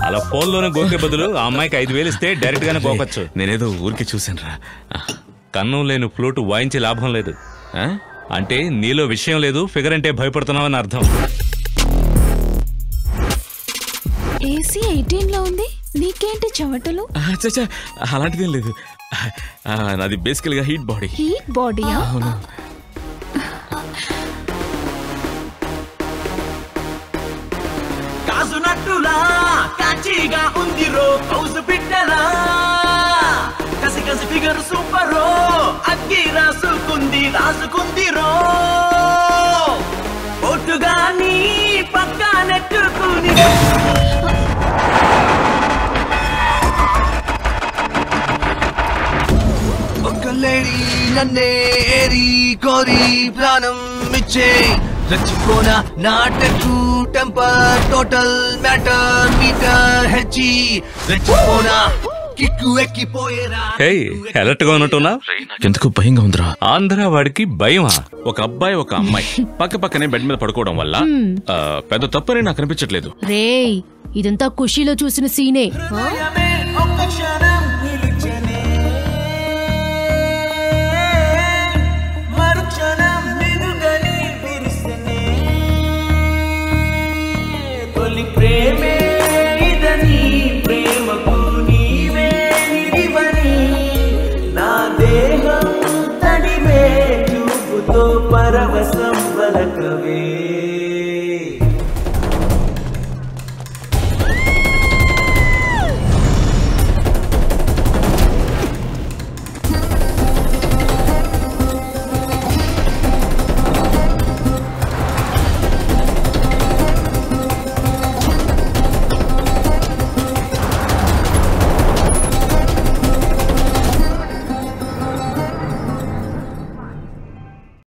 అలా ఫోన్లోనే గోకే బదులు ఆ అమ్మాయికి 5,000 ఇస్తే డైరెక్ట్ గానే గోకొచ్చు. నేనేదో ఊరికి చూసాను రా. కన్నం లేని ఫ్లూట్ వాయించే లాభం లేదు. అంటే నీలో విషయం లేదు, ఫిగర్ అంటే భయపడుతున్నావని అర్థం. ఏసీ 18 లో ఉంది, నీకేంటి చెమటలు? అలాంటిదేం లేదు, నాది బేసికల్ గా హీట్ బాడీ. హీట్ బాడీయా? అవును. కాసునట్టులా కాచిగా ఉంది రో కౌసు బిడ్డలా, కసి కసి ఫిగర్ సూపరో, అగ్గి రాసుకుంది రో, ఒట్టుగా నీ పక్క నెట్టుకుని. ఒక లేడీ నన్నే ఏరి కోరి ప్రాణం ఇచ్చే, రచ్చిపోనా నాటకు టెంపర్ టోటల్ మ్యాటర్ మీటర్ హెచ్చి, రచ్చిపోనా కిక్కు ఎక్కిపోయేరా. అలర్ట్ గా ఉన్నట్టున్నా? ఎందుకు భయంగా ఉందిరా? ఆంధ్ర వాడికి భయమా? ఒక అబ్బాయి ఒక అమ్మాయి పక్క పక్కనే బెడ్ మీద పడుకోవడం వల్ల పెద్ద తప్పని నాకు అనిపించట్లేదు. రేయ్, ఇదంతా ఖుషీలో చూసిన సీనే. ఒక్క క్షణం